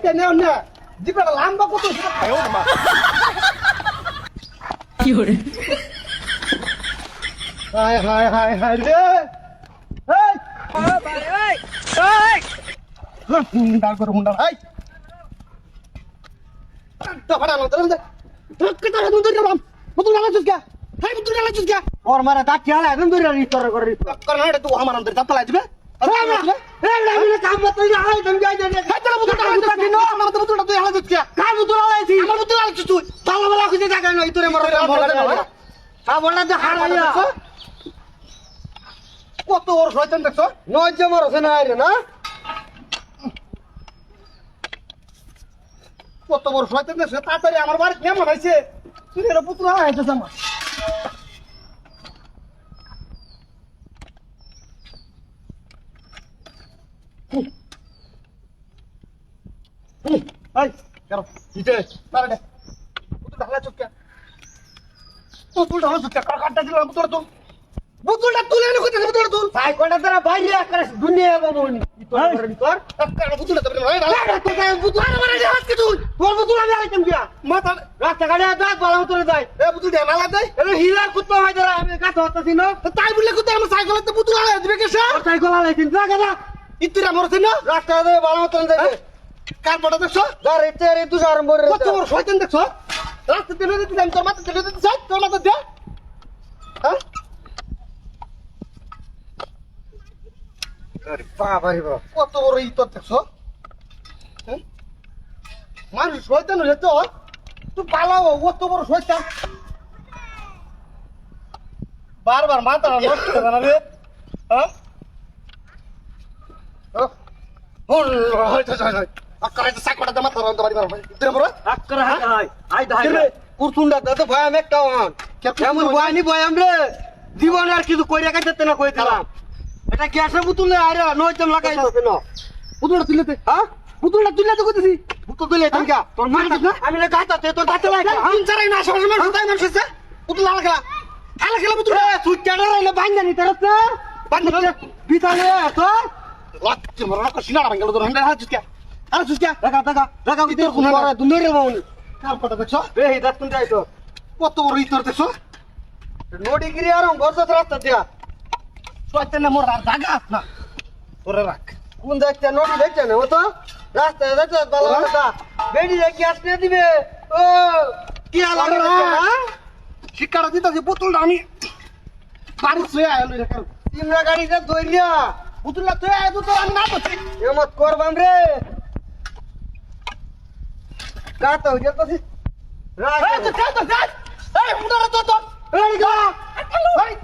নে না জিপটা লম্বা কত কি করে হায় হায় হায় হায় রে এই ভাই এই হুন্ডা করে হুন্ডা এই তো ফাটা না তো কে তো তুই তো রাম বুতু লাগা চুকা হাই বুতু লাগা চুকা ওর মারা দাঁত খেলা একদম দূরে রিস্টোর করে কর না তুই আমার আন্দর দাঁত লাগা দিবে আমি কাম মত হাই তুমি যাই দে হাই তোর বুতু লাগা দিনো আমার বুতু তুই লাগা চুকা কার বুতু লাগাইছি আমার বুতু লাগা তুই ভালো ভালো খুঁজে জায়গা নই তোরে মর হ্যাঁ বললা যে হারাইয়া কত ওর শয়তান দেখছো নয় যে মরছে না আইরে না কত বড় শয়তান দেখছো তাড়াতাড়ি আমার বাড়ি কেমন হইছে তুই এর পুত্র আইছে আমার এই করো দিতে পারে দে পুত্র ঢালা চুক্কা পুত্র ঢালা চুক্কা কাটা দিলাম পুত্র তো বুতুলটা তুলে এনে কইতে বুতুলটা তুল ভাই কোনটা তোরা বাইরে করে দুনিয়া বাবুনি তোর কাটা বুতুলটা তবে নয় ডালা তোকে বুতুল মারা দে হাত তুই তোর বুতুল আমি আইতাম দিয়া মাথা রাস্তা গাড়ি দাগ বালা উতরে যায় এ বুতুল দে মালা দে এ হিলার কুত্তা হয় যারা আমি কাটা হতাছি না তাই বললে কুত্তা আমার সাইকেলতে বুতুল আলাই দিবে কেসা সাইকেল আলাই তিন টাকা না ইতিরা মরছে না রাস্তা দে বালা উতরে যায় কার বড় দেখছো গাড়ি তেরে তুই আরম্ভ করে কত বড় শয়তান দেখছো রাস্তা তেরে দিতে আমি তোর মাথা তেরে দিতে যাই তোর মাথা দে হ্যাঁ বাবা রে বাবা কত বড় ইতর দেখছো মানুষ শয়তান হলে তো তুই পালাও কত বড় শয়তান বারবার মাথা নষ্ট করে না রে হ্যাঁ আকারে সাইকোটা মাথা রন্ধ বাড়ি বাড়ি ইতরে বড় আকারে হাই আই দাই রে কুরতুন্ডা দাদা ভয় আমি একটা ওয়ান কেমন ভয় নি ভয় আমরে জীবন আর কিছু কইরা কাইতে না কই দিলাম এটা গ্যাসের বুতুলে আরে নয়তম লাগাই দাও কেন বুতুলটা তুলতে হ্যাঁ বুতুলটা তুলতে তো কইতেছি বুতুল তুলে তুমি কি তোর মার না আমি না গাতাতে তোর দাঁতে লাগা তিন চারই না সবার মানুষ তাই মানুষ আছে বুতুল লাগা খেলা বুতুল তুই কেন রইলে বান্ধা নি তোর না বান্ধা বিতালে তো লাচ্চি মরনা কছিনা বাঙ্গালো তোর হন্ডা হাত চুকা আরে চুকা রাগা তোর কোন করে দুনিয়া রে বাউনি কার কথা দেখছো এই দাঁত কোন যাইতো কত বড় ইতর দেখছো নোডিগিরি আর গর্জ রাস্তা দিয়া শয়তানে মোর আর জায়গা না তোরে রাখ কোন দেখতে নোটি দেখতে না ও তো রাস্তায় দেখতে ভালো কথা বেডি রে গ্যাস নিয়ে দিবে ও কি লাগে না শিকারা দিতাছি বোতলটা আমি বাড়ি শুয়ে আইলো রে তিনরা গাড়িতে দইরিয়া বোতলটা তুই আই তো আমি না করছি এমত করবাম রে কাটা হয়ে যাচ্ছে রাখ এই তো চল তো এই মুডারা তো এই গা এই